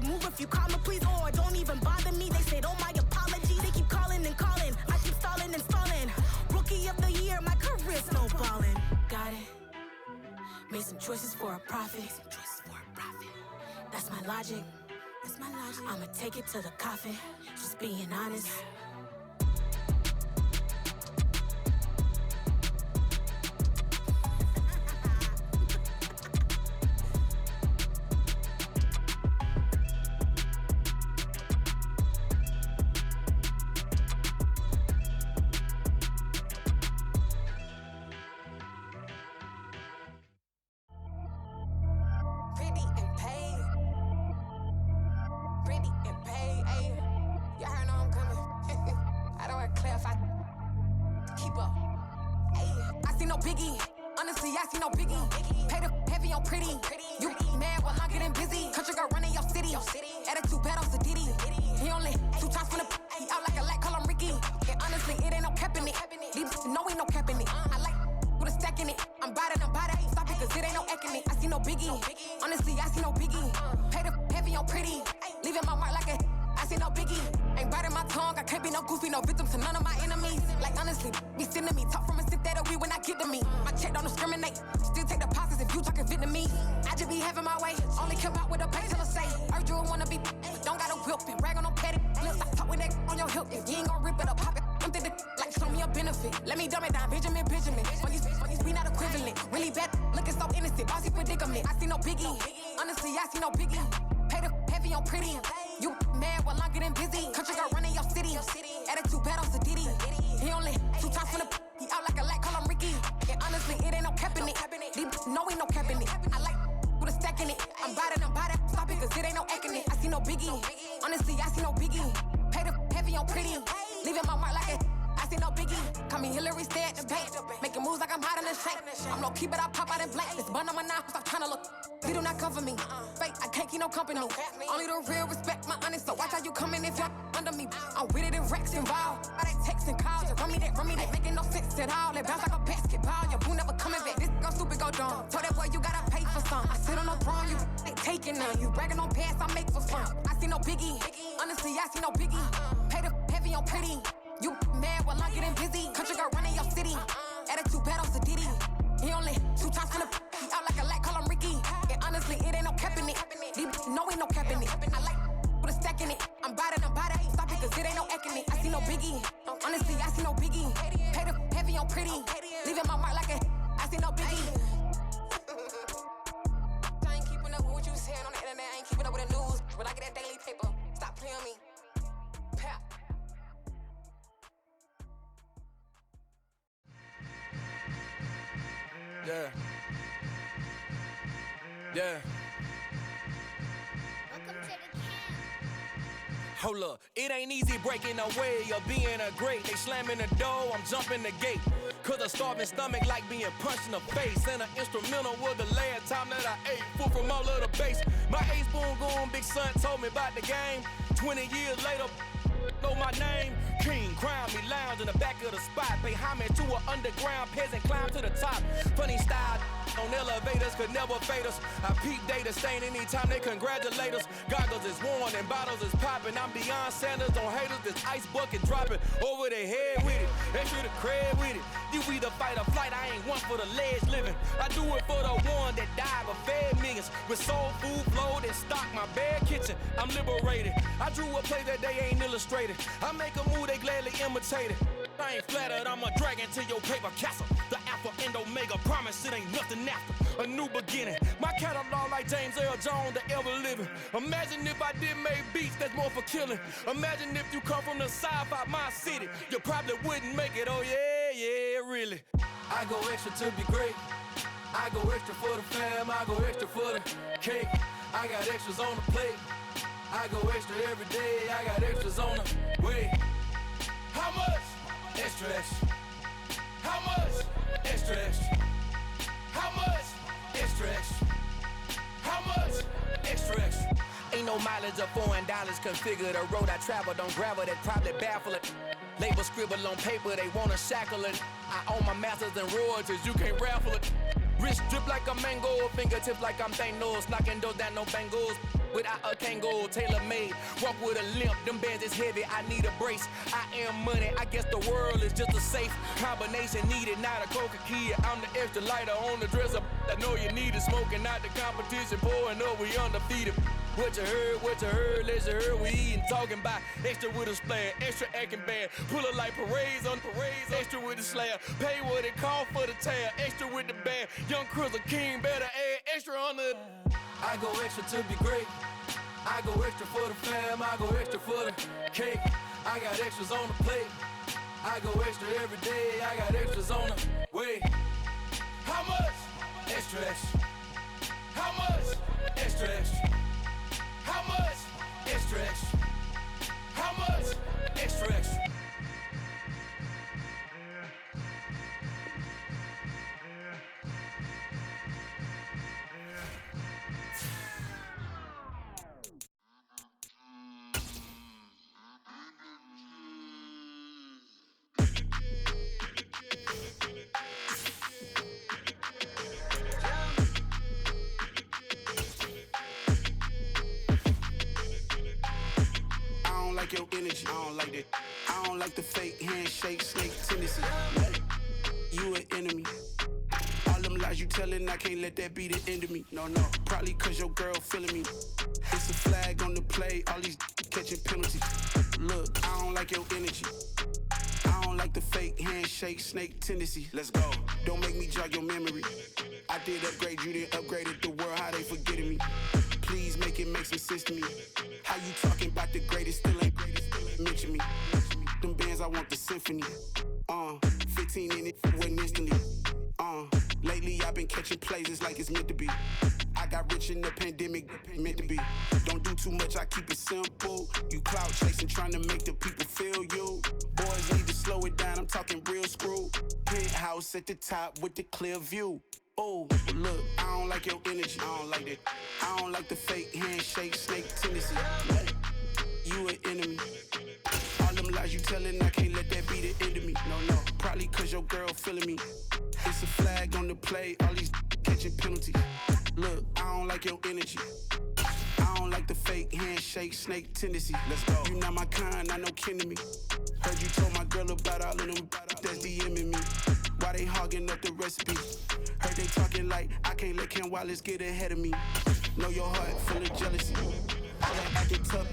said move if you call me, please, or don't even bother me. They said, oh, my apologies. They keep calling and calling. I keep stalling and stalling. Rookie of the year, my career's snowballing. Got it. Made some choices for a profit. That's my logic. I'ma take it to the coffin. Just being honest. Only the real respect my honest, so watch how you coming if you're under me. I'm with it in Rex involved. All they texting calls, just run me that, making no sense at all. They bounce like a basketball, your boo never coming back. This go stupid, go dumb. Told that boy you gotta pay for some. I sit on the throne, you ain't taking none. You bragging on past, I make for fun. I see no biggie, honestly I see no biggie. Pay the heavy on pretty. You mad while I'm getting busy. Country girl running your city. Attitude bad on Sadiddy. He only 2 times from the he out like a light, call him Ricky. And honestly, it ain't no cap in it. No, ain't no cap in it. I like with a stack in it. I'm body. Stop it, cause it ain't no acting it. I see no biggie. Honestly, I see no biggie. Pay the heavy on pretty. Leaving my mark like a I see no biggie. I ain't keeping up with what you saying on the internet. I ain't keeping up with the news. But I get that daily paper. Stop playing me. Pap. Yeah. Hold up, it ain't easy breaking away or being a great. They slamming the door, I'm jumping the gate. Cause a starving stomach like being punched in the face. And an instrumental was the last time that I ate food from all of the bass. My A-spoon going, big son told me about the game. 20 years later, know my name. King, crown me, lounge in the back of the spot. Pay homage to an underground peasant, climb to the top. Funny style on elevators could never fade us. I peep data stain anytime they congratulate us. Goggles is worn and bottles is popping. I'm beyond Sanders on haters, this ice bucket dropping over their head with it. Extra the cred with it. You either fight or flight, I ain't one for the ledge living. I do it for the one that died but fed millions. With soul food flowed and stocked my bare kitchen. I'm liberated. I drew a play that they ain't illustrated. I make a move, they gladly imitate it. I ain't flattered, I'm a dragon to your paper castle. The Alpha and Omega, promise it ain't nothing after. A new beginning. My catalog like James Earl Jones, the ever living. Imagine if I did make beats that's more for killing. Imagine if you come from the south out my city. You probably wouldn't make it, oh yeah, really. I go extra to be great. I go extra for the fam, I go extra for the cake. I got extras on the plate. I go extra every day, I got extras on the way. How much? Extra, extra. How much? Extra, extra. How much? Extra, extra. How much? Extra, extra. Ain't no mileage of $4 configure the road I travel. Don't gravel, that probably baffle it. Label scribble on paper, they wanna shackle it. I own my masters and royalties, you can't raffle it. Wrist drip like a mango, fingertips like I'm Thanos, knocking those down, no bangles. without a Kangol, tailor-made. Walk with a limp, them bands is heavy, I need a brace. I am money, I guess the world is just a safe combination needed, not a coca key. I'm the extra lighter on the dresser. I know you need it, smoking out the competition, pouring up, we undefeated. What you heard, let you heard, we eatin', talking about extra with a splash, extra acting bad, pull it like parades on parades, extra with the slab, pay what it cost for the tab, extra with the band, young Chris a king, better add extra on the. I go extra to be great, I go extra for the fam, I go extra for the cake, I got extras on the plate, I go extra every day, I got extras on the way. How much? Extra, extra. How much? Extra, extra. How much? Extra, extra. How much? Extra, extra. Your energy, I don't like that. I don't like the fake handshake, snake tendency. You an enemy. All them lies you telling, I can't let that be the end of me. No, probably cause your girl feeling me. It's a flag on the play, all these catching penalties. Look, I don't like your energy. I don't like the fake handshake, snake tendency. Let's go. Don't make me jog your memory. I did upgrade, you didn't upgrade it. The world, how they forgetting me. Please make it make some sense to me. How you talking about the greatest, still ain't mention me. Them bands, I want the symphony. 15 in it, went instantly. Lately I've been catching plays, it's like it's meant to be. I got rich in the pandemic, meant to be. Don't do too much, I keep it simple. You clout chasing, trying to make the people feel you. Boys need to slow it down, I'm talking real screw. Penthouse at the top with the clear view. Oh, look, I don't like your energy, I don't like that. I don't like the fake handshake, snake tendency. You an enemy. All them lies you telling, I can't let that be the end of me. No, probably cause your girl feeling me. It's a flag on the play, all these catching penalties. Look, I don't like your energy. I don't like the fake handshake, snake tendency. Let's go. You not my kind, I know kin to me. Heard you told my girl about all of them that's DMing me. Why they hogging up the recipe? Heard they talking like I can't let Ken Wallace get ahead of me. Know your heart full of jealousy. All that acting tough.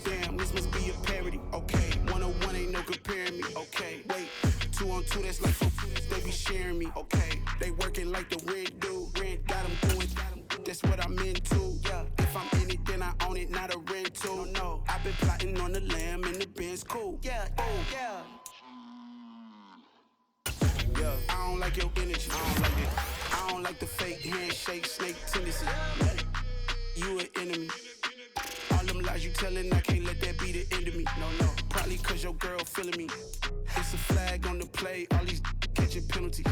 Damn, this must be a parody. Okay, 101 ain't no comparing me. Okay, wait, 2 on 2, that's like 4. They be sharing me. Okay, they working like the rent do. Rent got them doing. That's what I'm into. Yeah, if I'm in it, then I own it, not a rental. No, I've been plotting on the lamb and the Benz cool. Yeah, yeah. Yeah, I don't like your energy. I don't like it. I don't like the fake handshake, snake tendency. You an enemy. All them lies you telling, I can't let that be the end of me. No, probably cause your girl feeling me. It's a flag on the play, all these catching penalties.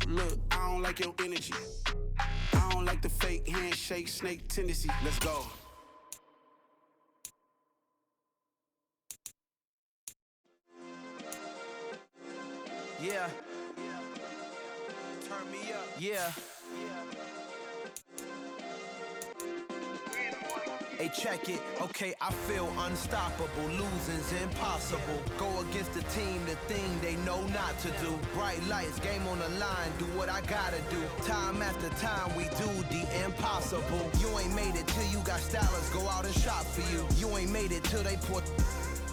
Look, I don't like your energy. I don't like the fake handshake, snake tendency. Let's go. Yeah. Turn me up. Yeah. Hey, check it. Okay, I feel unstoppable. Losing's impossible. Go against the team, the thing they know not to do. Bright lights, game on the line, do what I gotta do. Time after time, we do the impossible. You ain't made it till you got stylers go out and shop for you. You ain't made it till they put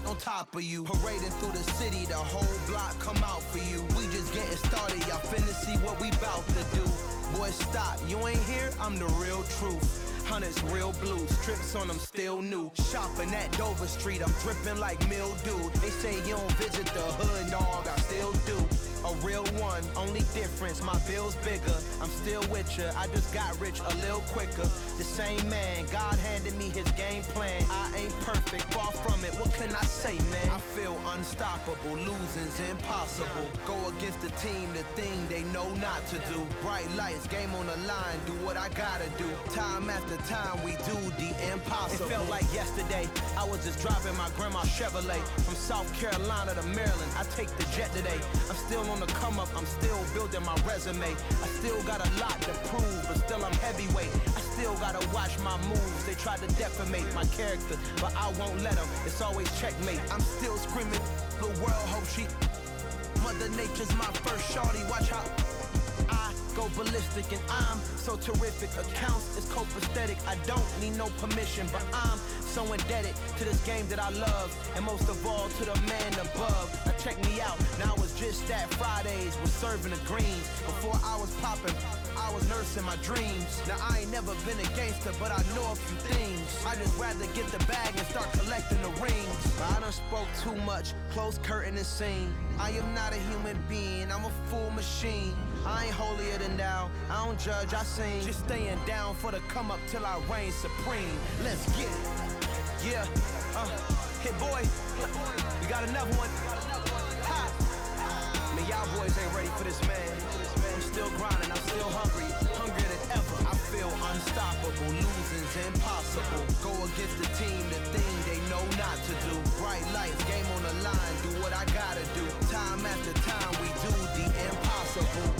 on top of you. Parading through the city, the whole block come out for you. We just getting started, y'all finna see what we bout to do. Boy, stop, you ain't here, I'm the real truth. Hunters, real blue, strips on them still new. Shopping at Dover Street, I'm dripping like mildew. They say you don't visit the hood, dog, I still do. A real one, only difference, my bill's bigger. I'm still with ya, I just got rich a little quicker. The same man, God handed me his game plan. I ain't perfect, far from it, what can I say, man? I feel unstoppable, losing's impossible. Go against the team, the thing they know not to do. Bright lights, game on the line, do what I gotta do. Time after time, we do the impossible. It felt like yesterday, I was just driving my grandma's Chevrolet. From South Carolina to Maryland, I take the jet today. I'm still on the come up, I'm still building my resume. I still got a lot to prove, but still I'm heavyweight. I still gotta watch my moves. They try to defamate my character, but I won't let them. It's always checkmate. I'm still screaming, the world hope she. Mother Nature's my first shorty. Watch how I go ballistic, and I'm so terrific. Accounts is copacetic. I don't need no permission, but I'm so indebted to this game that I love, and most of all to the man above. Now check me out. Now it was just that Fridays was serving the greens. Before I was popping, I was nursing my dreams. Now I ain't never been a gangster, but I know a few things. I just rather get the bag and start collecting the rings. But I done spoke too much. Close curtain and scene. I am not a human being. I'm a full machine. I ain't holier than thou. I don't judge, I sing. Just staying down for the come up till I reign supreme. Let's get it. Yeah. Hit boy. We got another one. Ha. Man, y'all boys ain't ready for this, man. I'm still grinding. I'm still hungry. Hungrier than ever. I feel unstoppable. Losing's impossible. Go against the team, the thing they know not to do. Bright lights, game on the line. Do what I gotta do. Time after time, we do the impossible.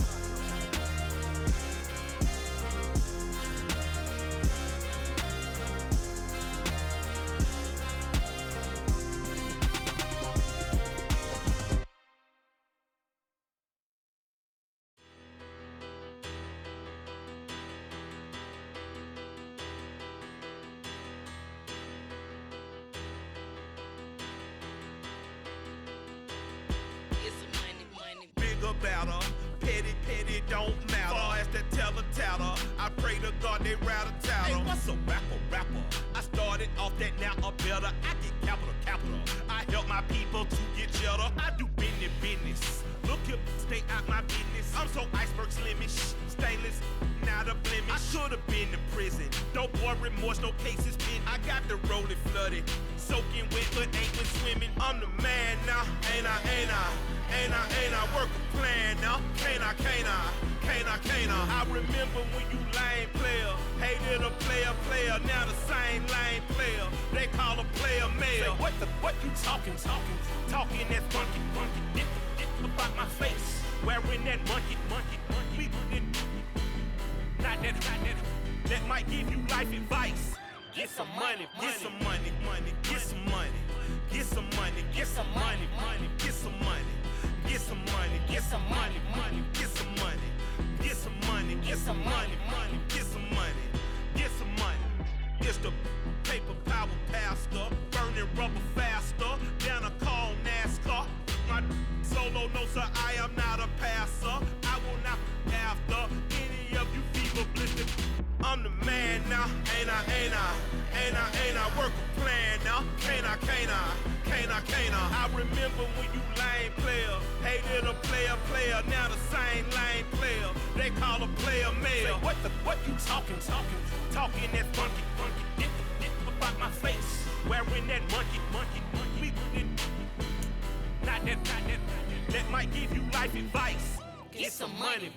Better, petty, don't matter. Far as the teller, I pray to God they rattle tattle. Hey, what's a rapper? I started off that, now I'm better. I get capital. I help my people to get cheddar. I do business. Look here, stay out my business. I'm so iceberg slimish, stainless, not a blemish. I should've been in prison. No more remorse, no cases pinned. I got the rolling flooded, soaking wet, but ain't been swimming. I'm the man now, ain't I? Work a plan now, can't I? I remember when you lame player, hated a player, now the same lame player. They call a player mayor. Say, what you talking that funky, dip about my face, wearing that monkey. Not that might give you life advice. Get some money. It's the paper power pastor, burning rubber faster, down a call NASCAR. My solo no sir, I am not a passer. I will not after any of you fever blistered. I'm the man now, ain't I? Work a plan now, can't I? I remember when you lame player, hated a player, now the same lame player. They call a player mayor. Say, what you talking that funky, dip about my face, wearing that monkey. Not that might give you life advice. Get some money.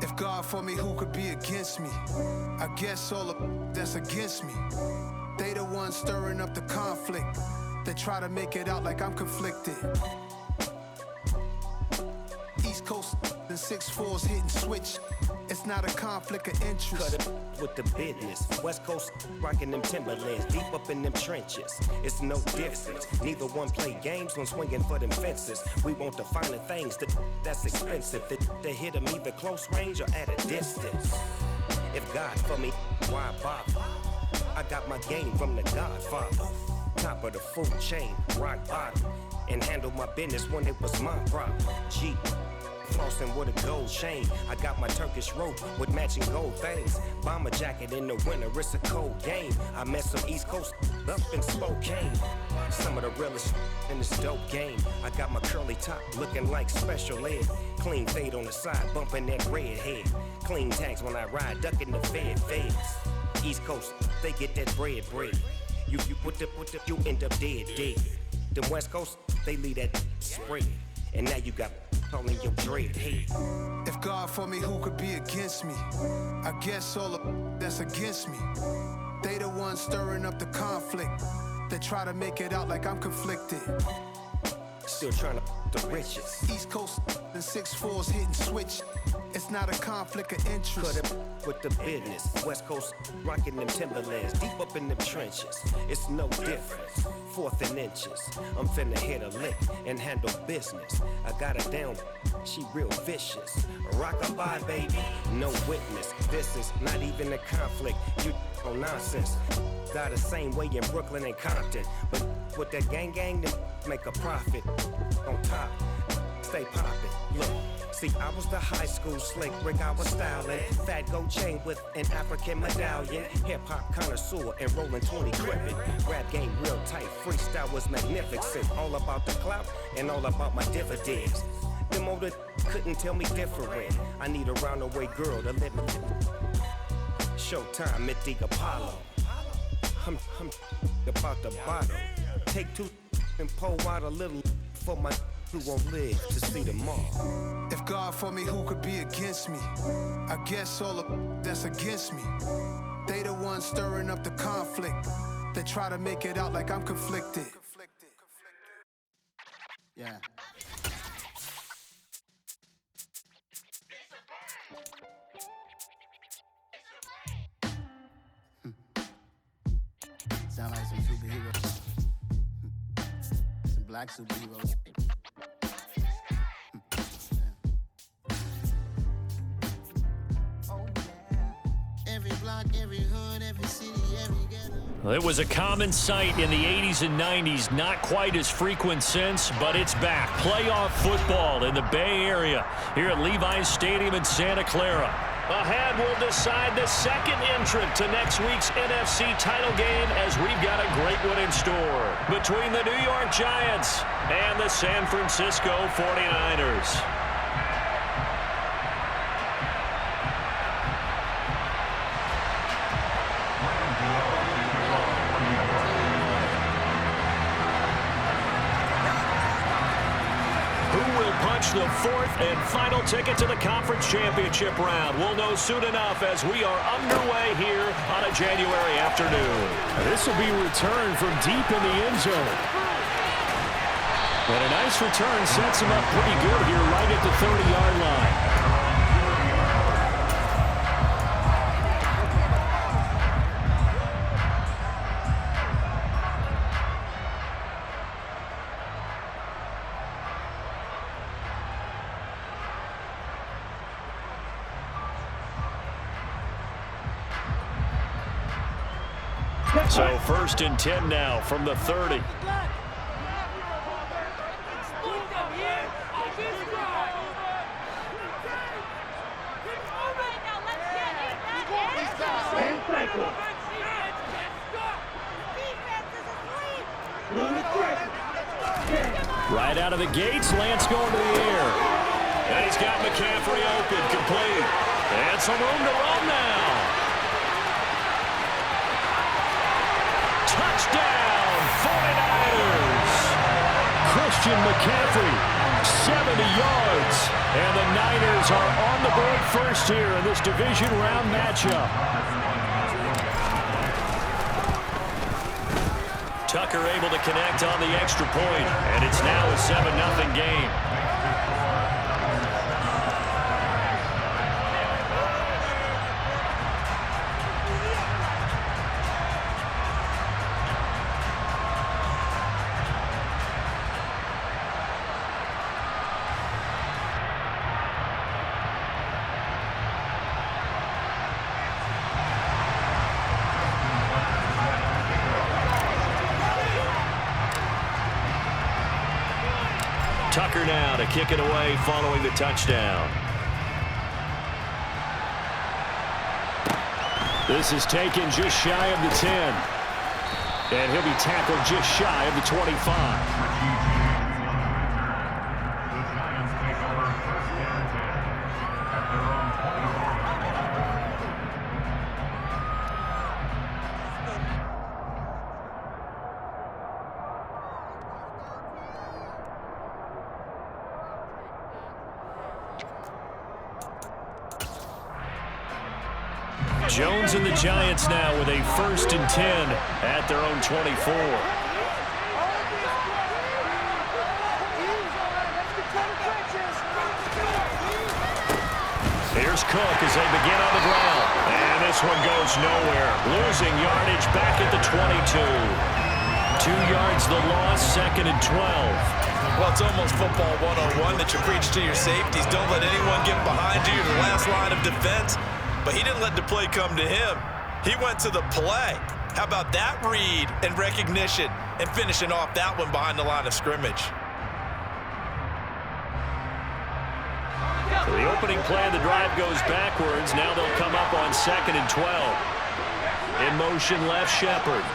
If God for me, who could be against me? I guess all of that's against me. They the ones stirring up the conflict. They try to make it out like I'm conflicted. East Coast and 6'4s hitting switch. It's not a conflict of interest. Cut it with the business. West Coast rocking them Timberlands, deep up in them trenches. It's no difference. Neither one play games when swinging for them fences. We want the finer things that's expensive. To hit them either close range or at a distance. If God for me, why bother? I got my game from the Godfather. Top of the food chain, rock bottom. And handle my business when it was my problem. G. Flossing with a gold chain. I got my Turkish rope with matching gold things. Bomber jacket in the winter, it's a cold game. I met some East Coast up in Spokane. Some of the realest in this dope game. I got my curly top looking like special ed. Clean fade on the side, bumping that red head. Clean tags when I ride, ducking the feds. East Coast, they get that bread. You you end up dead. The West Coast, they leave that spread. And now you got all in your dread head. If God for me, who could be against me? I guess all of that's against me. They the ones stirring up the conflict. They try to make it out like I'm conflicted. Still trying to the riches. East Coast and 6'4's hitting switch. It's not a conflict of interest. Cut it with the business. West Coast rocking them Timberlands, deep up in them trenches. It's no difference. 4th and inches. I'm finna hit a lick and handle business. I got her down, she real vicious. Rock-a-bye, baby, no witness. This is not even a conflict. You on nonsense. Got the same way in Brooklyn and Compton, but with that gang, then make a profit. On top, stay poppin'. Look. See, I was the high school slick Rick, I was styling. Fat gold chain with an African medallion. Hip-hop connoisseur and rolling 20 gripping. Rap game real tight, freestyle was magnificent. All about the clout and all about my dividends. Them older couldn't tell me different. I need a roundaway girl to let me. Showtime at the Apollo. I'm about the bottom. Take 2 and pull out a little for my who won't live to see tomorrow. If God for me, who could be against me? I guess all of that's against me. They the ones stirring up the conflict. They try to make it out like I'm conflicted. Yeah. Sound like some superheroes. Some black superheroes. Well, it was a common sight in the 80s and 90s, not quite as frequent since, but it's back. Playoff football in the Bay Area here at Levi's Stadium in Santa Clara. Ahead will decide the second entrant to next week's NFC title game as we've got a great one in store between the New York Giants and the San Francisco 49ers. The fourth and final ticket to the conference championship round. We'll know soon enough as we are underway here on a January afternoon. This will be returned from deep in the end zone. And a nice return sets him up pretty good here right at the 30-yard line. So 1st and 10 now from the 30. Right out of the gates, Lance going to the air. And he's got McCaffrey open, complete. And some room to run now. Touchdown, 49ers. Christian McCaffrey, 70 yards. And the Niners are on the board first here in this division round matchup. Tucker able to connect on the extra point, and it's now a 7-0 game. Tucker now to kick it away following the touchdown. This is taken just shy of the 10. And he'll be tackled just shy of the 25. Jones and the Giants now with a 1st and 10 at their own 24. Here's Cook as they begin on the ground. And this one goes nowhere. Losing yardage back at the 22. 2 yards the loss, 2nd and 12. Well, it's almost football 101 that you preach to your safeties. Don't let anyone get behind you, the last line of defense. But he didn't let the play come to him. He went to the play. How about that read and recognition and finishing off that one behind the line of scrimmage? So the opening play of the drive goes backwards. Now they'll come up on 2nd and 12. In motion left, Shepard.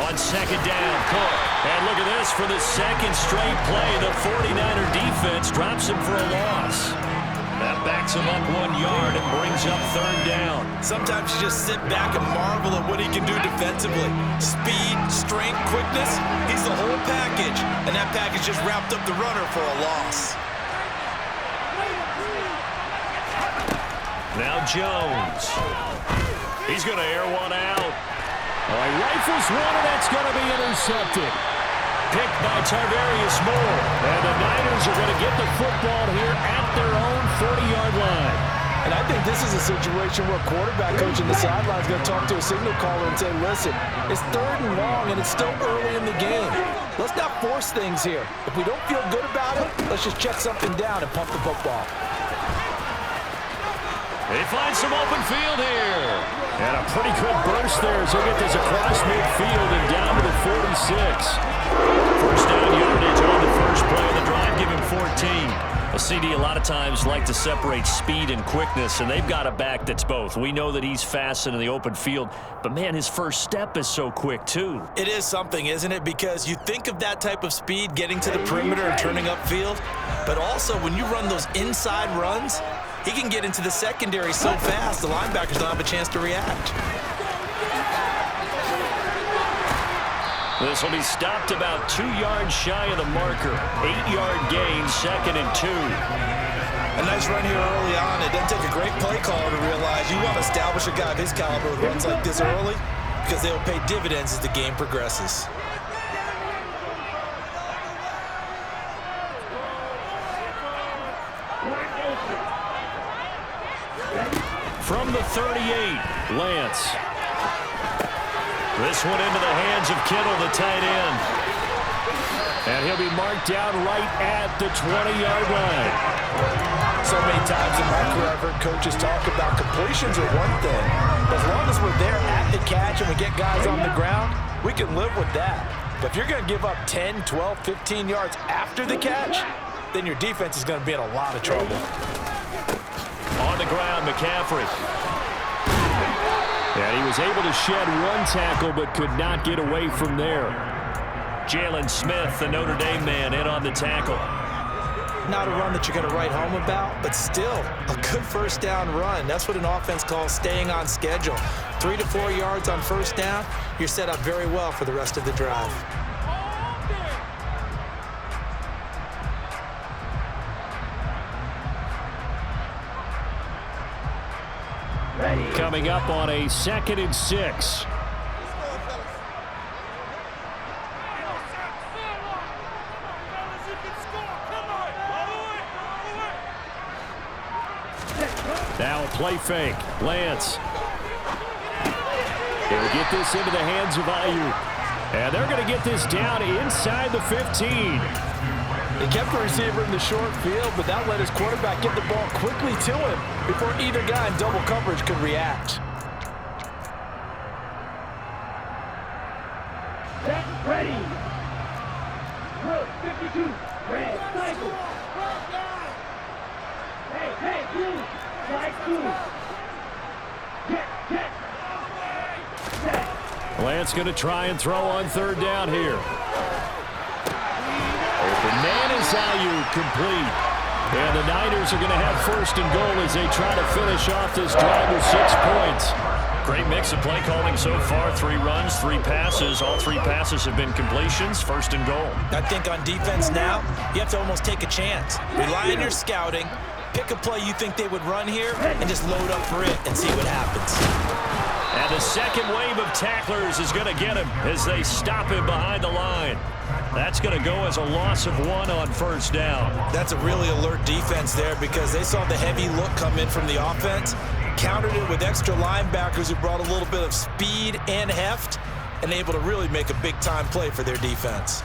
On 2nd down, Cook. And look at this for the 2nd straight play. The 49er defense drops him for a loss. That backs him up 1 yard and brings up 3rd down. Sometimes you just sit back and marvel at what he can do defensively. Speed, strength, quickness, he's the whole package. And that package just wrapped up the runner for a loss. Now Jones. He's going to air one out. Oh, he rifles one, and that's going to be intercepted. Picked by Tarvarius Moore. And the Niners are going to get the football here at their own 40-yard line. And I think this is a situation where quarterback coach in the sideline is going to talk to a signal caller and say, listen, it's 3rd and long, and it's still early in the game. Let's not force things here. If we don't feel good about it, let's just check something down and pump the football. They find some open field here. And a pretty good burst there as he'll get this across midfield and down to the 46. 1st down yardage on the first play of the drive, give him 14. Well, CD a lot of times like to separate speed and quickness, and they've got a back that's both. We know that he's fast in the open field, but, man, his first step is so quick, too. It is something, isn't it? Because you think of that type of speed getting to the perimeter and turning upfield, but also when you run those inside runs, he can get into the secondary so fast the linebackers don't have a chance to react. This will be stopped about 2 yards shy of the marker. 8-yard gain, 2nd and 2. A nice run here early on. It doesn't take a great play caller to realize you want to establish a guy of his caliber who runs like this early because they will pay dividends as the game progresses. From the 38, Lance. This one into the hands of Kittle, the tight end. And he'll be marked down right at the 20-yard line. So many times in my career, I've heard coaches talk about completions are one thing. But as long as we're there at the catch and we get guys on the ground, we can live with that. But if you're going to give up 10, 12, 15 yards after the catch, then your defense is going to be in a lot of trouble. On the ground, McCaffrey. And he was able to shed one tackle but could not get away from there. Jalen Smith, the Notre Dame man, in on the tackle. Not a run that you're going to write home about, but still a good 1st down run. That's what an offense calls staying on schedule. 3 to 4 yards on 1st down, you're set up very well for the rest of the drive. Coming up on a 2nd and 6. Now a play fake. Lance. They'll get this into the hands of Ayuk. And they're going to get this down inside the 15. He kept the receiver in the short field, but that let his quarterback get the ball quickly to him before either guy in double coverage could react. Ready. Lance going to try and throw on third down here. Open man is Ayuk, complete. And the Niners are going to have first and goal as they try to finish off this drive with 6 points. Great mix of play calling so far. 3 runs, 3 passes. All 3 passes have been completions. First and goal. I think on defense now, you have to almost take a chance. Rely on your scouting. Pick a play you think they would run here and just load up for it and see what happens. And the second wave of tacklers is going to get him as they stop him behind the line. That's going to go as a loss of 1 on first down. That's a really alert defense there because they saw the heavy look come in from the offense, countered it with extra linebackers who brought a little bit of speed and heft, and able to really make a big-time play for their defense.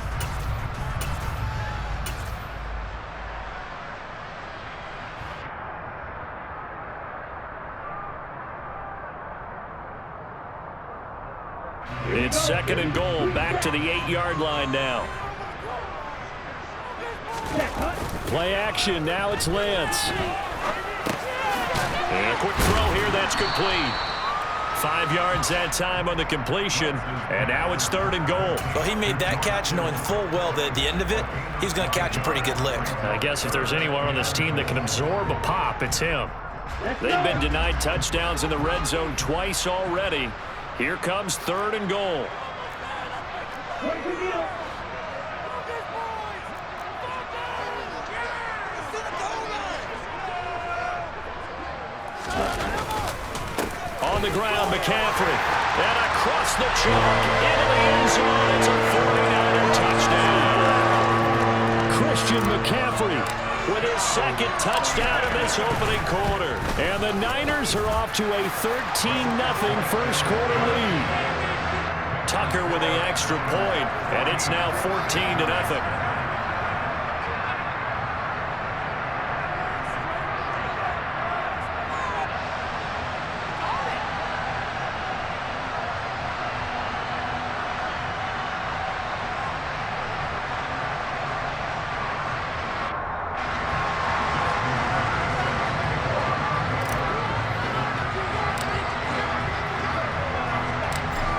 It's second and goal, back to the 8-yard line now. Play action, now it's Lance. And a quick throw here, that's complete. 5 yards that time on the completion, and now it's third and goal. Well, he made that catch knowing full well that at the end of it, he's going to catch a pretty good lick. I guess if there's anyone on this team that can absorb a pop, it's him. They've been denied touchdowns in the red zone twice already. Here comes third and goal. On the ground, McCaffrey. And across the chalk, into the end zone. It's a 49er touchdown. Christian McCaffrey with his second touchdown in this opening quarter. And the Niners are off to a 13-0 first quarter lead. Tucker with the extra point, and it's now 14-0.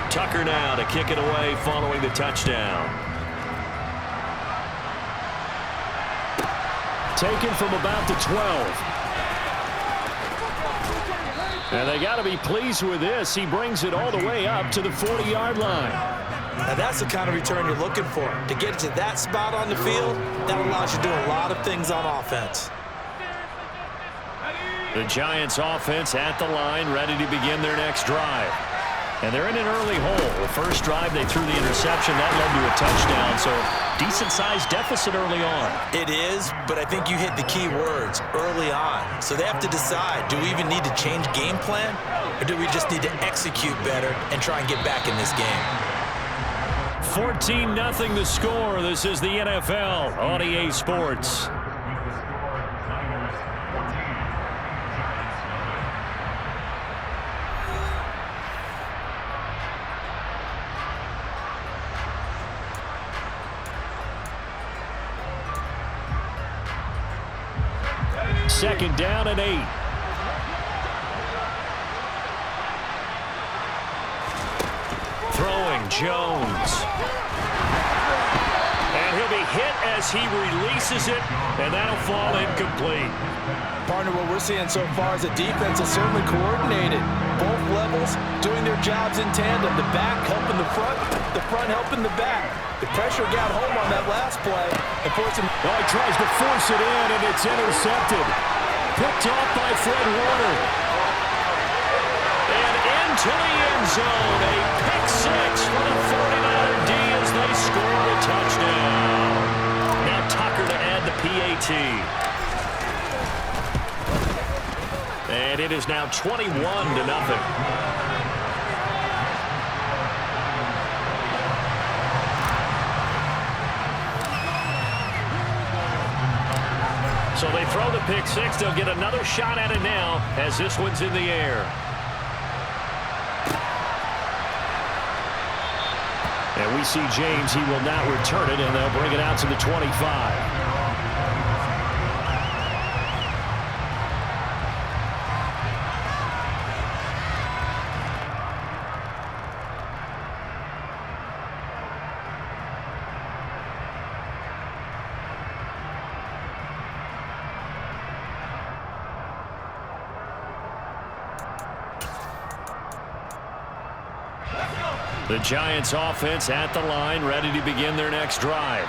Tucker now to kick it away following the touchdown. Taken from about the 12. And they got to be pleased with this. He brings it all the way up to the 40-yard line. Now that's the kind of return you're looking for. To get it to that spot on the field, that allows you to do a lot of things on offense. The Giants offense at the line, ready to begin their next drive. And they're in an early hole. The first drive, they threw the interception. That led to a touchdown, so decent-sized deficit early on. It is, but I think you hit the key words, early on. So they have to decide, do we even need to change game plan, or do we just need to execute better and try and get back in this game? 14-0 the score. This is the NFL on EA Sports. Second down and 8. Throwing Jones. And he'll be hit as he releases it, and that'll fall incomplete. Partner, what we're seeing so far is the defense is certainly coordinated. Both levels doing their jobs in tandem. The back helping the front helping the back. The pressure got home on that last play. And forcing. Well, he tries to force it in, and it's intercepted. Picked off by Fred Warner. And into the end zone. A pick six for the 49er D as they score a touchdown. Now Tucker to add the PAT. And it is now 21-0. So they throw the pick six. They'll get another shot at it now as this one's in the air. And We see James. He will not return it, and they'll bring it out to the 25. The Giants offense at the line, ready to begin their next drive.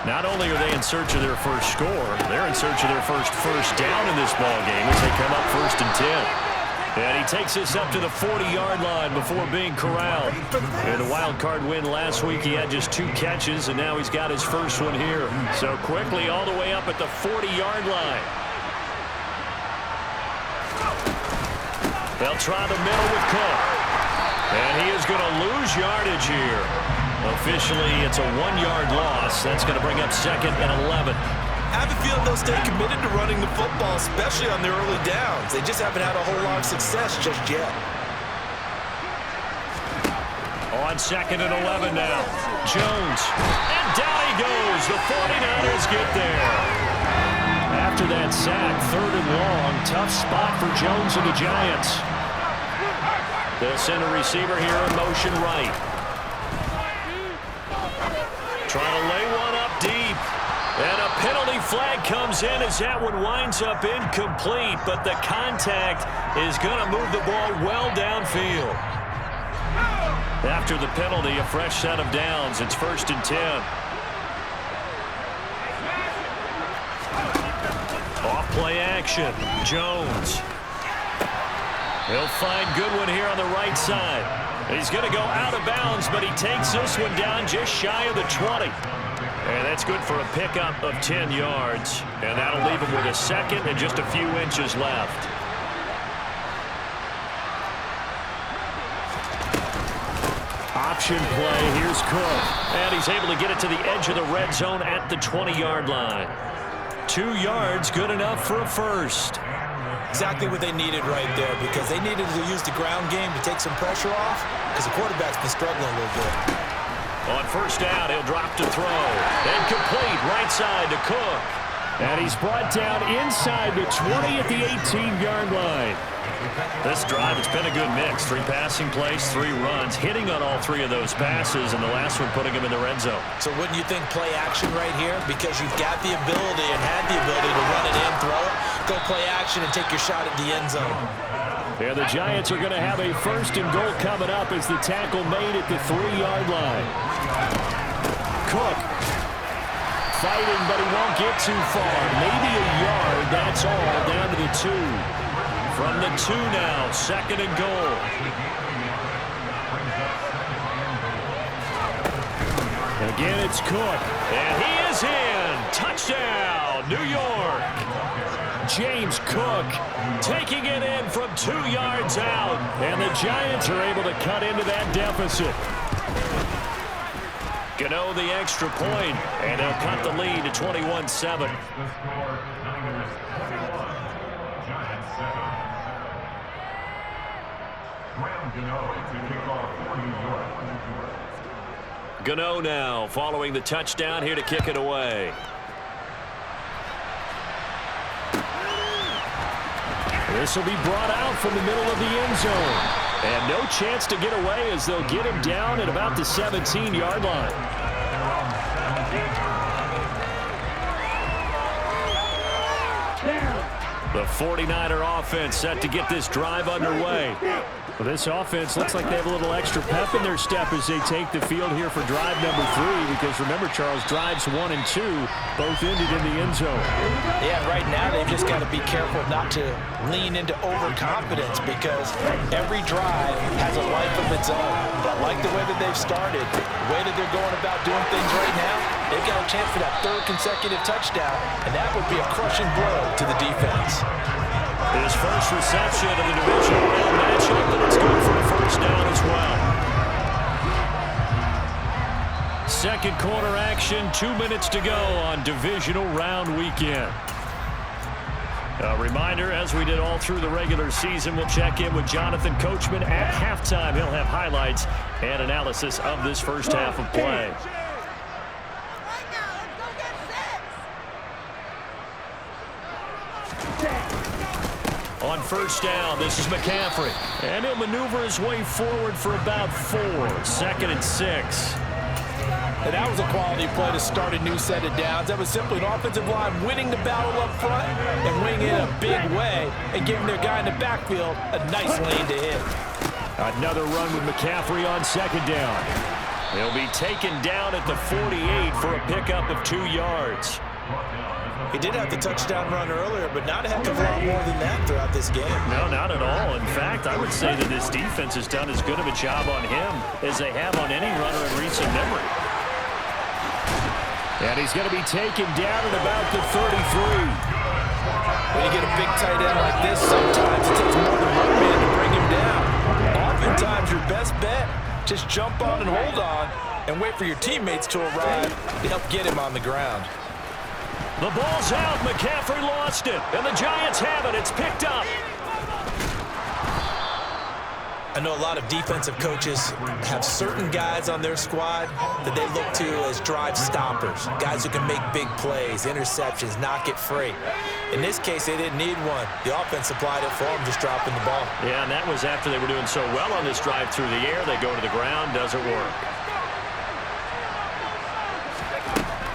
Not only are they in search of their first score, they're in search of their first down in this ball game as they come up 1st and 10. And he takes this up to the 40-yard line before being corralled. In the wild card win last week, he had just 2 catches, and now he's got his first one here. So quickly all the way up at the 40-yard line. They'll try the middle with Cook. And he is going to lose yardage here. Officially, it's a 1-yard loss. That's going to bring up 2nd and 11. I have a feeling they'll stay committed to running the football, especially on their early downs. They just haven't had a whole lot of success just yet. On 2nd and 11 now. Jones. And down he goes. The 49ers get there. After that sack, 3rd and long. Tough spot for Jones and the Giants. They'll send a receiver here in motion right. Trying to lay one up deep. And a penalty flag comes in as that one winds up incomplete. But the contact is going to move the ball well downfield. After the penalty, a fresh set of downs. It's 1st and 10. Off play action. Jones. He'll find Goodwin here on the right side. He's going to go out of bounds, but he takes this one down just shy of the 20. And that's good for a pickup of 10 yards. And that'll leave him with a 2nd and just a few inches left. Option play. Here's Cook. And he's able to get it to the edge of the red zone at the 20-yard line. 2 yards, good enough for a first. Exactly what they needed right there, because they needed to use the ground game to take some pressure off, because the quarterback's been struggling a little bit. On 1st down, he'll drop to throw. And complete right side to Cook. And he's brought down inside the 20 at the 18-yard line. This drive, it's been a good mix. 3 passing plays, 3 runs, hitting on all 3 of those passes, and the last one putting him in the red zone. So wouldn't you think play action right here? Because you've got the ability and had the ability to run it in, throw it, go play action and take your shot at the end zone. And the Giants are going to have a 1st and goal coming up as the tackle made at the 3-yard line. Cook fighting, but he won't get too far. Maybe a yard, that's all, down to the 2. From the 2 now, 2nd and goal. Again, it's Cook. And he is in. Touchdown, New York. James Cook taking it in from 2 yards out. And the Giants are able to cut into that deficit. Gano the extra point, and they'll cut the lead to 21-7. Gano now following the touchdown here to kick it away. This will be brought out from the middle of the end zone. And no chance to get away as they'll get him down at about the 17-yard line. The 49er offense set to get this drive underway. Well, this offense looks like they have a little extra pep in their step as they take the field here for drive number 3, because remember, Charles, drives 1 and 2 both ended in the end zone. Yeah, right now they've just got to be careful not to lean into overconfidence, because every drive has a life of its own. But like the way that they've started, the way that they're going about doing things right now, they've got a chance for that 3rd consecutive touchdown, and that would be a crushing blow to the defense. His first reception of the divisional round matchup, and it's good for a 1st down as well. 2nd quarter action, 2 minutes to go on divisional round weekend. A reminder, as we did all through the regular season, we'll check in with Jonathan Coachman at halftime. He'll have highlights and analysis of this first half of play. On first down, this is McCaffrey. And he'll maneuver his way forward for about 4. 2nd and 6. And that was a quality play to start a new set of downs. That was simply an offensive line winning the battle up front and winning it in a big way and giving their guy in the backfield a nice lane to hit. Another run with McCaffrey on 2nd down. He'll be taken down at the 48 for a pickup of 2 yards. He did have the touchdown run earlier, but not a heck of a lot more than that throughout this game. No, not at all. In fact, I would say that this defense has done as good of a job on him as they have on any runner in recent memory. And he's going to be taken down at about the 33. When you get a big tight end like this, sometimes it takes more than one man to bring him down. Oftentimes, your best bet, just jump on and hold on and wait for your teammates to arrive to help get him on the ground. The ball's out. McCaffrey lost it. And the Giants have it. It's picked up. I know a lot of defensive coaches have certain guys on their squad that they look to as drive stoppers, guys who can make big plays, interceptions, knock it free. In this case, they didn't need one. The offense supplied it for them, just dropping the ball. Yeah, and that was after they were doing so well on this drive through the air. They go to the ground, doesn't work.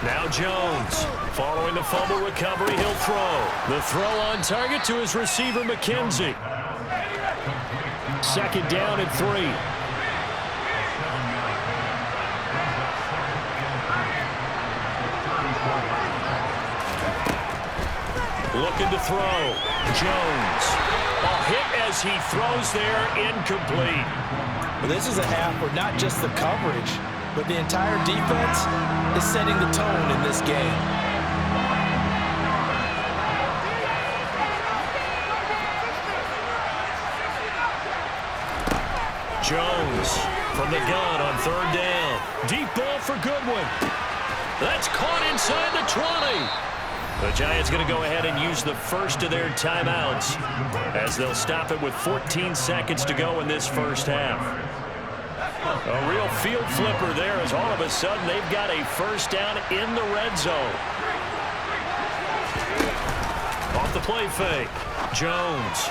Now Jones, following the fumble recovery, he'll throw. The throw on target to his receiver, McKenzie. 2nd down and 3. Looking to throw. Jones. A hit as he throws there, incomplete. Well, this is a half where not just the coverage, but the entire defense is setting the tone in this game. Jones from the gun on 3rd down. Deep ball for Goodwin. That's caught inside the 20. The Giants going to go ahead and use the first of their timeouts as they'll stop it with 14 seconds to go in this first half. A real field flipper there as all of a sudden they've got a first down in the red zone. Off the play fake. Jones.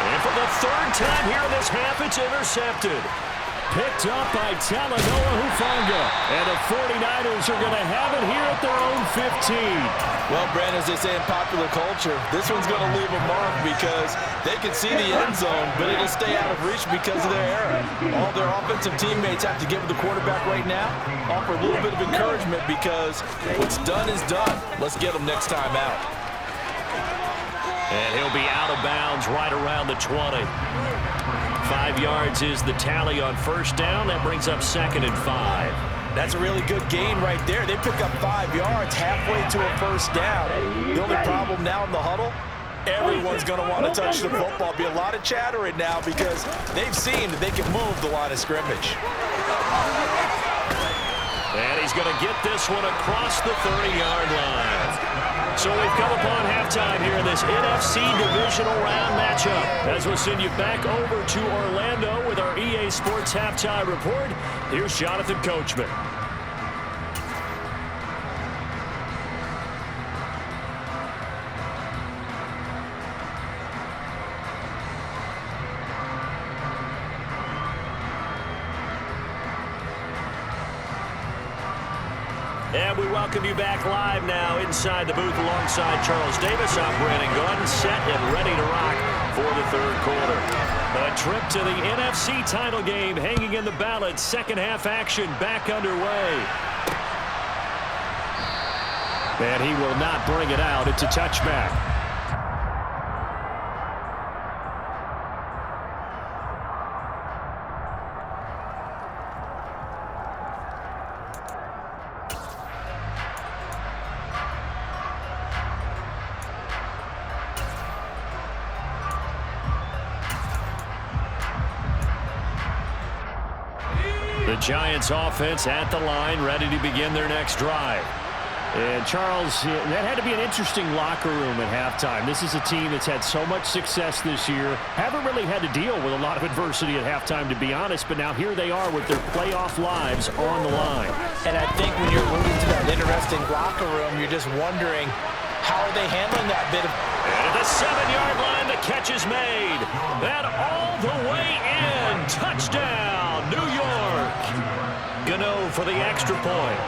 And for the 3rd time here in this half, it's intercepted. Picked up by Talanoa Hufanga. And the 49ers are going to have it here at their own 15. Well, Brandon, as they say in popular culture, this one's going to leave a mark because they can see the end zone, but it'll stay out of reach because of their error. All their offensive teammates have to give the quarterback right now, offer a little bit of encouragement because what's done is done. Let's get them next time out. And he'll be out of bounds right around the 20. 5 yards is the tally on first down. That brings up 2nd and 5. That's a really good gain right there. They pick up 5 yards halfway to a first down. The only problem now in the huddle, everyone's going to want to touch the football. Be a lot of chattering now because they've seen that they can move the line of scrimmage. And he's going to get this one across the 30-yard line. So we've come upon halftime here in this NFC Divisional Round matchup. As we'll send you back over to Orlando with our EA Sports Halftime Report, here's Jonathan Coachman. And we welcome you back live now inside the booth alongside Charles Davis. I'm Brandon Gordon, set and ready to rock for the 3rd quarter. A trip to the NFC title game hanging in the balance. Second half action back underway. And he will not bring it out. It's a touchback. The Giants offense at the line, ready to begin their next drive. And, Charles, that had to be an interesting locker room at halftime. This is a team that's had so much success this year. Haven't really had to deal with a lot of adversity at halftime, to be honest, but now here they are with their playoff lives on the line. And I think when you're moving to that interesting locker room, you're just wondering, how are they handling that bit of... And at the 7-yard line, the catch is made. And all the way in. Touchdown, New York. Gano for the extra point.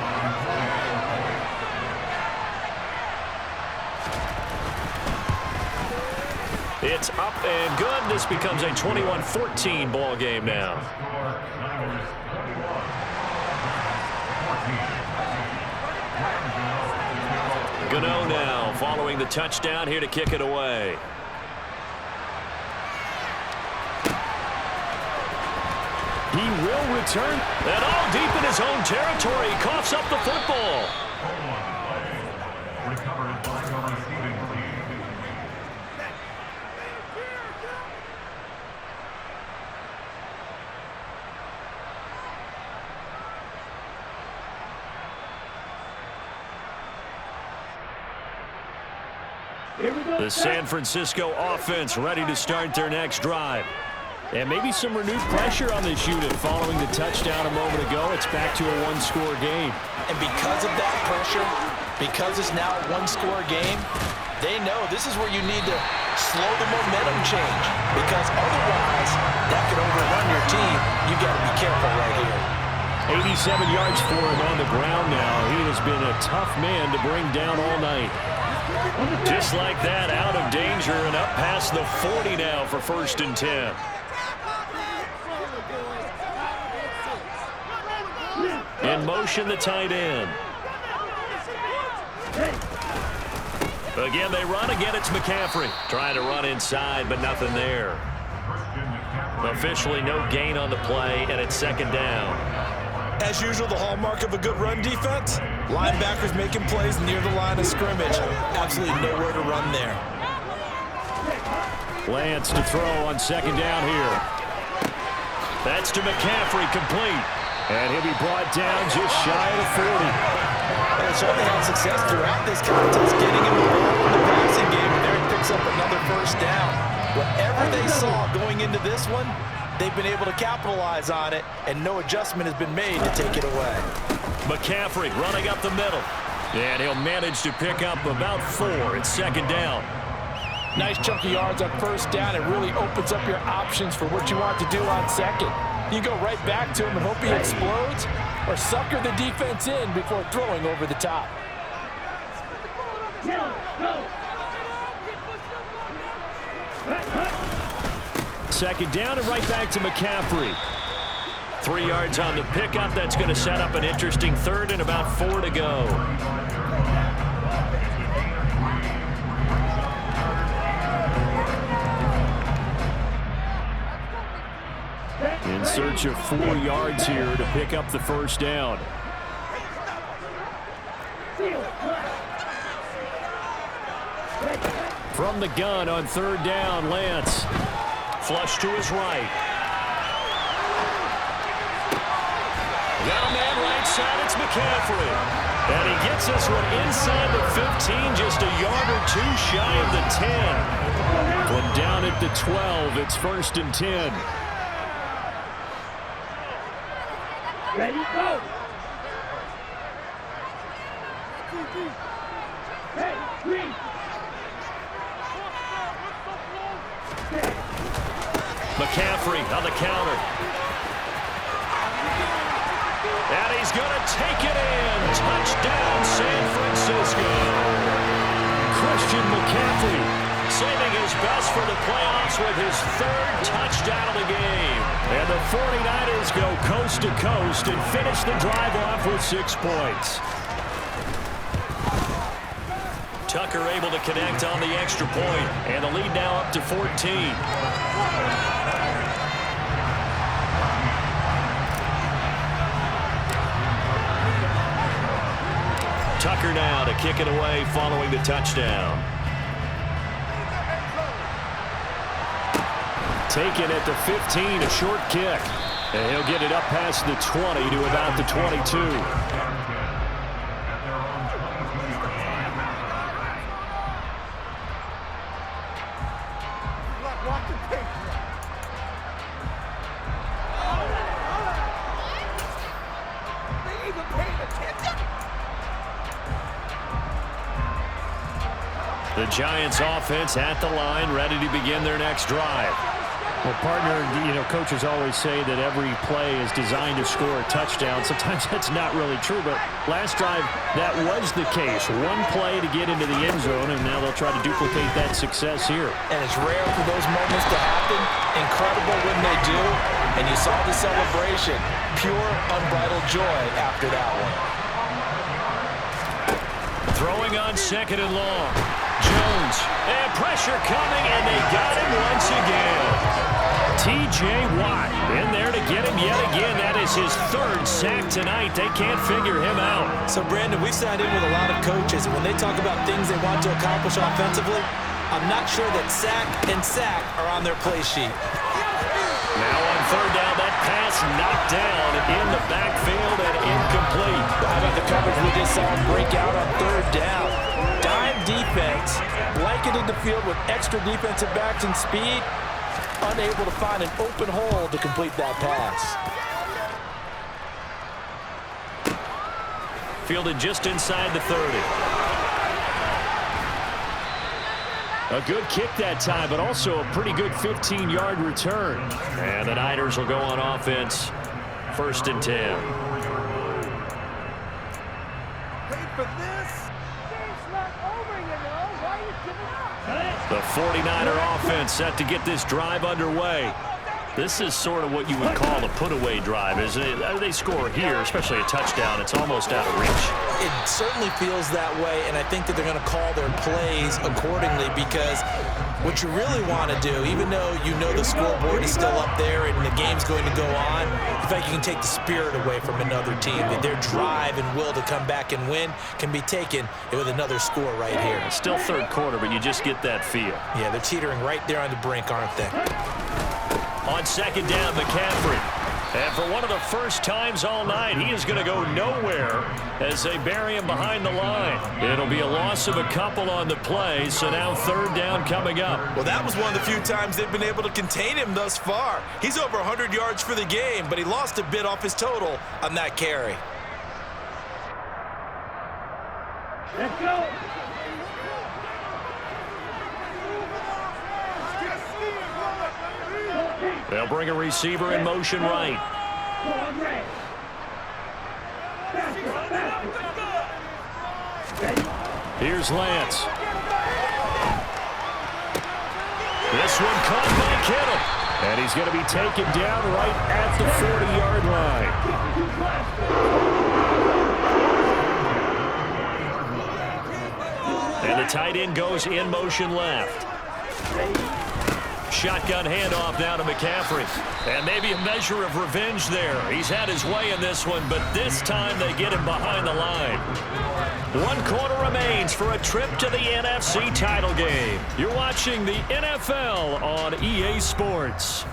It's up and good. This becomes a 21-14 ball game now. Gano now following the touchdown, here to kick it away. He will return. And all deep in his own territory. He coughs up the football. The San Francisco offense ready to start their next drive. And maybe some renewed pressure on this unit following the touchdown a moment ago. It's back to a one-score game. And because of that pressure, because it's now a one-score game, they know this is where you need to slow the momentum change. Because otherwise, that could overrun your team. You got to be careful right here. 87 yards for him on the ground now. He has been a tough man to bring down all night. Just like that, out of danger and up past the 40 now for 1st and 10. In motion, the tight end. Again, they run. Again, it's McCaffrey. Trying to run inside, but nothing there. Officially no gain on the play, and it's 2nd down. As usual, the hallmark of a good run defense, linebackers making plays near the line of scrimmage. Absolutely nowhere to run there. Lance to throw on 2nd down here. That's to McCaffrey, complete. And he'll be brought down just shy of the 40. Well, certainly had success throughout this contest, getting him the ball in the passing game, and there he picks up another 1st down. Whatever they saw going into this one, they've been able to capitalize on it, and no adjustment has been made to take it away. McCaffrey running up the middle. And he'll manage to pick up about 4. It's 2nd down. Nice chunk of yards on 1st down. It really opens up your options for what you want to do on 2nd. You go right back to him and hope he explodes, or sucker the defense in before throwing over the top. Second down and right back to McCaffrey. 3 yards on the pickup. That's going to set up an interesting 3rd and about 4 to go. In search of 4 yards here to pick up the 1st down. From the gun on 3rd down, Lance. Flush to his right. Got a man right side, it's McCaffrey. And he gets this one inside the 15, just a yard or 2 shy of the 10. From down at the 12, it's 1st and 10. Ready, go! Hey, green! McCaffrey on the counter. And he's going to take it in. Touchdown, San Francisco. Christian McCaffrey saving his best for the playoffs with his 3rd touchdown of the game. And the 49ers go coast to coast and finish the drive off with 6 points. Tucker able to connect on the extra point, and the lead now up to 14. Tucker now to kick it away following the touchdown. Taken at the 15, a short kick. And he'll get it up past the 20 to about the 22. The Giants offense at the line, ready to begin their next drive. Well, partner, coaches always say that every play is designed to score a touchdown. Sometimes that's not really true, but last drive, that was the case. One play to get into the end zone, and now they'll try to duplicate that success here. And it's rare for those moments to happen. Incredible when they do. And you saw the celebration. Pure, unbridled joy after that one. Throwing on 2nd and long. Jones, and pressure coming, and they got him once again. T.J. Watt in there to get him yet again. That is his 3rd sack tonight. They can't figure him out. So, Brandon, we've sat in with a lot of coaches, and when they talk about things they want to accomplish offensively, I'm not sure that sack and sack are on their play sheet. Now on 3rd down, that pass knocked down in the backfield and incomplete. How about the coverage we just saw him break out on 3rd down? Dime defense, blanketed the field with extra defensive backs and speed, unable to find an open hole to complete that pass. Fielded just inside the 30. A good kick that time, but also a pretty good 15-yard return. And the Niners will go on offense, 1st and 10. Wait for this. The 49er offense set to get this drive underway. This is sort of what you would call a put-away drive, isn't it? They score here, especially a touchdown. It's almost out of reach. It certainly feels that way, and I think that they're going to call their plays accordingly because what you really want to do, even though you know the scoreboard is still up there and the game's going to go on, in fact, you can take the spirit away from another team. That their drive and will to come back and win can be taken with another score right here. Still 3rd quarter, but you just get that feel. Yeah, they're teetering right there on the brink, aren't they? On 2nd down, McCaffrey. And for one of the first times all night, he is going to go nowhere as they bury him behind the line. It'll be a loss of a couple on the play, so now 3rd down coming up. Well, that was one of the few times they've been able to contain him thus far. He's over 100 yards for the game, but he lost a bit off his total on that carry. Let's go. They'll bring a receiver in motion right. Here's Lance. This one caught by Kittle. And he's going to be taken down right at the 40-yard line. And the tight end goes in motion left. Shotgun handoff now to McCaffrey. And maybe a measure of revenge there. He's had his way in this one, but this time they get him behind the line. 1 quarter remains for a trip to the NFC title game. You're watching the NFL on EA Sports.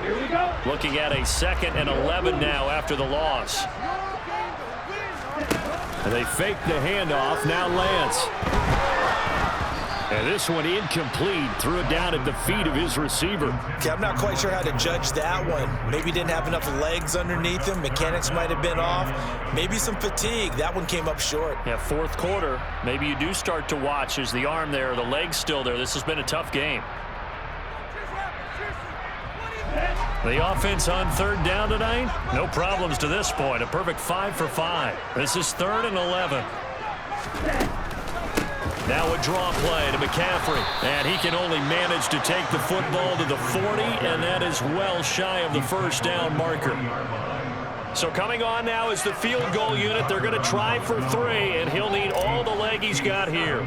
Here we go. Looking at a 2nd and 11 now after the loss. And they fake the handoff. Now Lance. And this one incomplete. Threw it down at the feet of his receiver. Okay, I'm not quite sure how to judge that one. Maybe didn't have enough legs underneath him. Mechanics might have been off. Maybe some fatigue. That one came up short. Yeah, 4th quarter. Maybe you do start to watch. Is the arm there? The leg's still there? This has been a tough game. The offense on 3rd down tonight, no problems to this point. A perfect 5 for 5. This is 3rd and 11. Now a draw play to McCaffrey. And he can only manage to take the football to the 40, and that is well shy of the 1st down marker. So coming on now is the field goal unit. They're going to try for 3, and he'll need all the leg he's got here.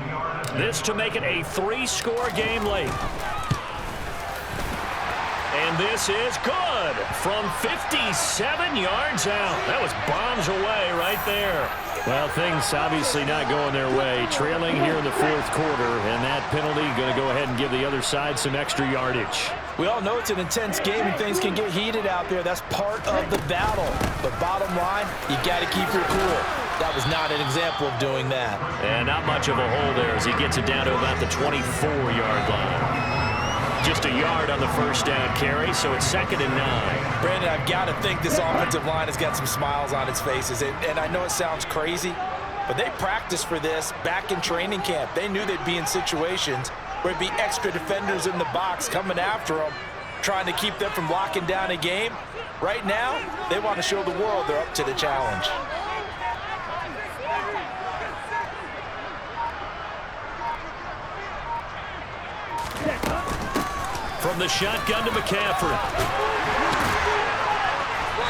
This to make it a 3-score game late. And this is good from 57 yards out. That was bombs away right there. Well, things obviously not going their way. Trailing here in the 4th quarter, and that penalty going to go ahead and give the other side some extra yardage. We all know it's an intense game and things can get heated out there. That's part of the battle. But bottom line, you got to keep your cool. That was not an example of doing that. And not much of a hole there as he gets it down to about the 24-yard line. just a yard on the first down carry, so it's 2nd and 9. Brandon, I've got to think this offensive line has got some smiles on its faces. And I know it sounds crazy, but they practiced for this back in training camp. They knew they'd be in situations where there'd be extra defenders in the box coming after them, trying to keep them from locking down a game. Right now, they want to show the world they're up to the challenge. From the shotgun to McCaffrey.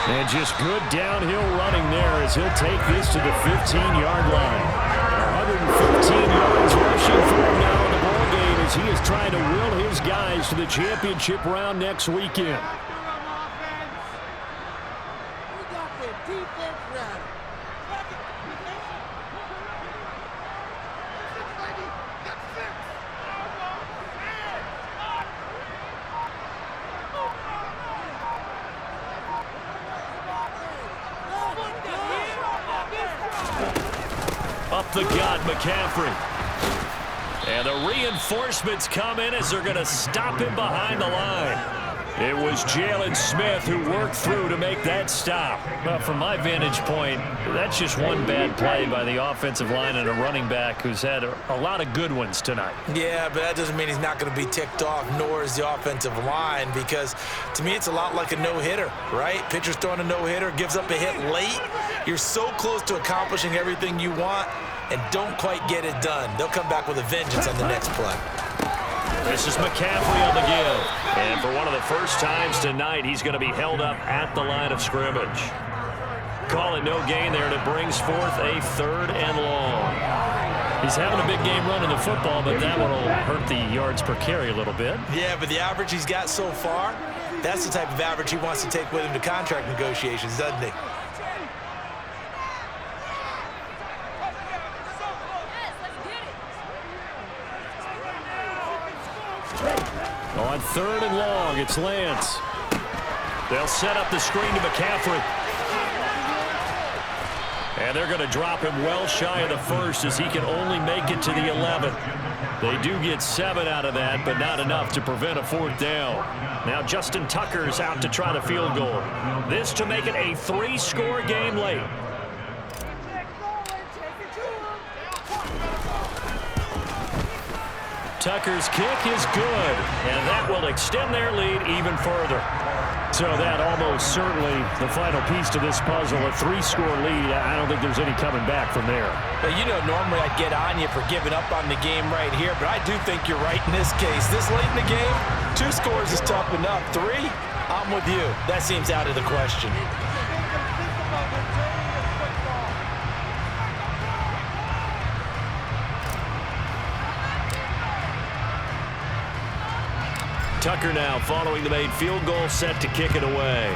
And just good downhill running there as he'll take this to the 15-yard line. 115 yards rushing for him now in the ballgame as he is trying to will his guys to the championship round next weekend. Up the gut, McCaffrey. And the reinforcements come in as they're going to stop him behind the line. It was Jalen Smith who worked through to make that stop. Well, from my vantage point, that's just one bad play by the offensive line and a running back who's had a lot of good ones tonight. Yeah, but that doesn't mean he's not going to be ticked off, nor is the offensive line, because to me it's a lot like a no-hitter, right? Pitcher's throwing a no-hitter, gives up a hit late. You're so close to accomplishing everything you want and don't quite get it done. They'll come back with a vengeance on the next play. This is McCaffrey on the give. And for one of the first times tonight, he's going to be held up at the line of scrimmage. Call it no gain there, and it brings forth a 3rd and long. He's having a big game running the football, but that one will hurt the yards per carry a little bit. Yeah, but the average he's got so far, that's the type of average he wants to take with him to contract negotiations, doesn't he? On 3rd and long, it's Lance. They'll set up the screen to McCaffrey. And they're going to drop him well shy of the 1st as he can only make it to the 11th. They do get 7 out of that, but not enough to prevent a 4th down. Now Justin Tucker's out to try the field goal. This to make it a 3-score game late. Tucker's kick is good, and that will extend their lead even further. So that almost certainly the final piece to this puzzle, a 3-score lead. I don't think there's any coming back from there. But you know, normally I'd get on you for giving up on the game right here, but I do think you're right in this case. This late in the game, 2 scores is tough enough. 3, I'm with you. That seems out of the question. Tucker now following the made field goal, set to kick it away.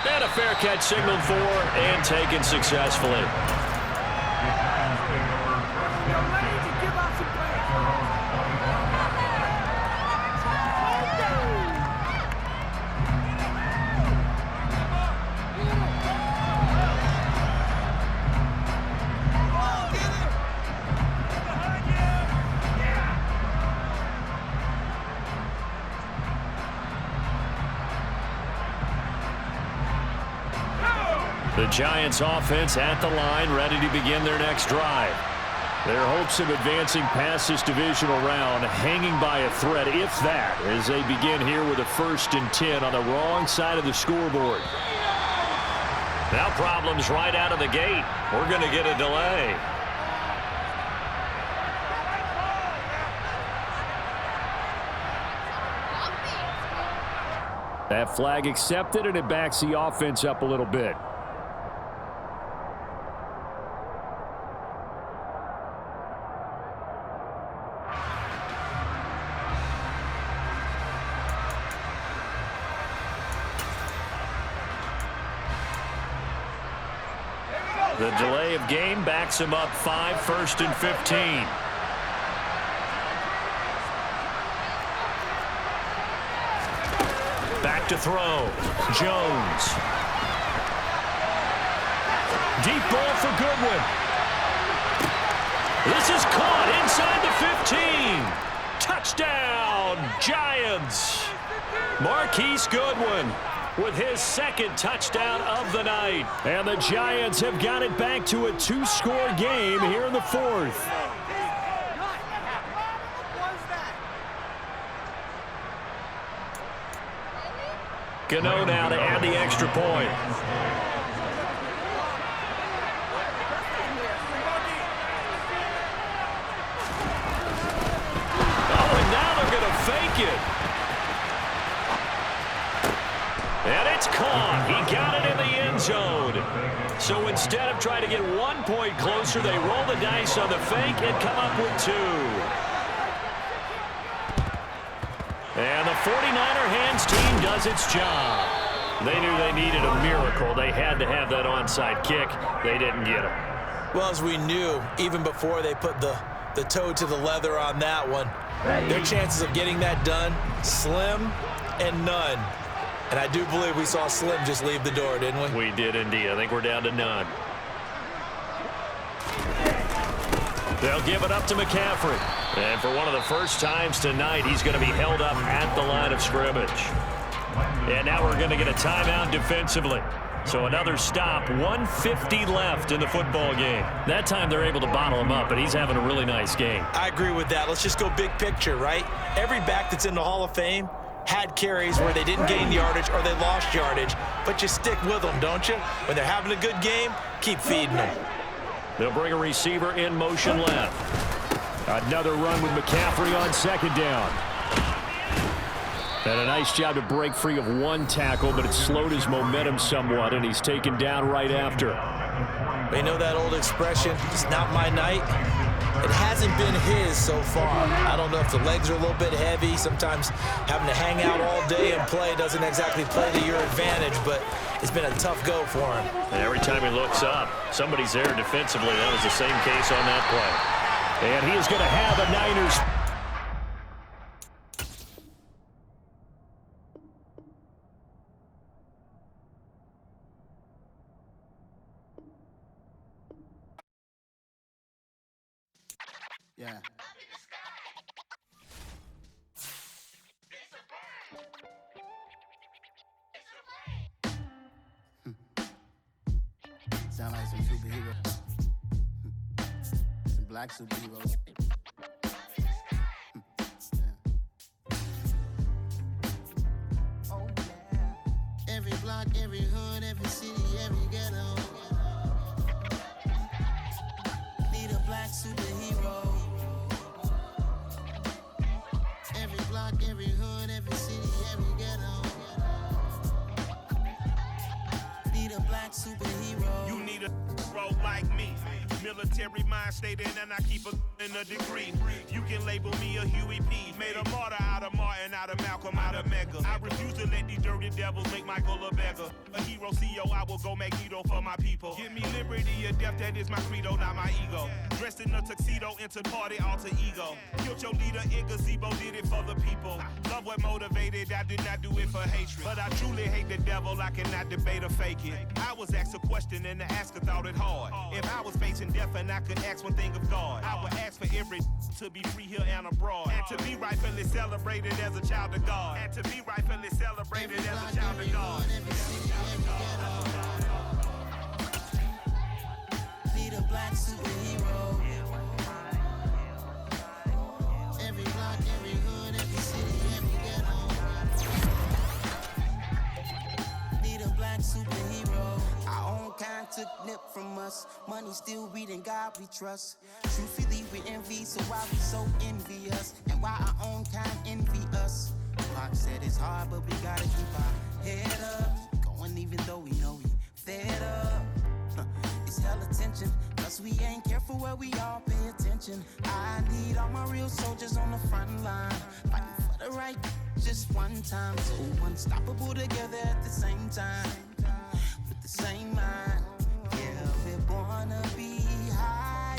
And a fair catch signaled for and taken successfully. The Giants offense at the line, ready to begin their next drive. Their hopes of advancing past this divisional round hanging by a thread, if that, as they begin here with a 1st and 10 on the wrong side of the scoreboard. Now problems right out of the gate. We're going to get a delay. That flag accepted, and it backs the offense up a little bit. The delay of game backs him up 5, 1st and 15. Back to throw. Jones. Deep ball for Goodwin. This is caught inside the 15. Touchdown, Giants! Marquise Goodwin with his second touchdown of the night. And the Giants have got it back to a 2-score game here in the fourth. Gano now to add the extra point. Oh, and now they're going to fake it. And it's caught. He got it in the end zone. So instead of trying to get 1 point closer, they roll the dice on the fake and come up with 2. And the 49er hands team does its job. They knew they needed a miracle. They had to have that onside kick. They didn't get it. Well, as we knew, even before they put the toe to the leather on that one, their chances of getting that done, slim and none. And I do believe we saw Slim just leave the door, didn't we? We did indeed. I think we're down to none. They'll give it up to McCaffrey. And for one of the first times tonight, he's going to be held up at the line of scrimmage. And now we're going to get a timeout defensively. So another stop, 1:50 left in the football game. That time they're able to bottle him up, and he's having a really nice game. I agree with that. Let's just go big picture, right? Every back that's in the Hall of Fame had carries where they didn't gain yardage or they lost yardage, but you stick with them, don't you? When they're having a good game, keep feeding them. They'll bring a receiver in motion left. Another run with McCaffrey on second down. And a nice job to break free of one tackle, but it slowed his momentum somewhat, and he's taken down right after. You know that old expression, it's not my night? It hasn't been his so far. I don't know if the legs are a little bit heavy. Sometimes having to hang out all day and play doesn't exactly play to your advantage, but it's been a tough go for him. And every time he looks up, somebody's there defensively. That was the same case on that play. And he is going to have a Niners. Yeah. Sound like some superheroes. Some black superheroes. Oh, yeah. Every block, every hood, every city, every ghetto. Need a black superhero. Every block, every hood, every city, every ghetto. Need a black superhero. You need a hero like me. Military mind stated, and I keep in a degree. You can label me a Huey P. Made a martyr out of Martin, out of Malcolm, out of Mega. I refuse to let these dirty devils make Michael a beggar. A hero CEO, I will go Magneto for my people. Give me liberty or death, that is my credo, not my ego. Dressed in a tuxedo, entered party, alter ego. Killed your leader in gazebo, did it for the people. Love what motivated, I did not do it for hatred. But I truly hate the devil, I cannot debate or fake it. I was asked a question and the asker thought it hard. If I was facing death and I could ask one thing of God, I would ask for every to be free here and abroad. And to be rightfully celebrated as a child of God. And to be rightfully celebrated as a child of God. Need a black superhero. Every block, every hood, every city, every ghetto. Need a black superhero. Our own kind took nip from us. Money still reading God we trust. Truthfully we envy, so why we so envious? And why our own kind envy us? Pac said it's hard, but we gotta keep our head up. Going even though we know we fed up. It's hell attention, cause we ain't careful where we all pay attention. I need all my real soldiers on the front line, fighting for the right just one time. So unstoppable together at the same time, with the same mind.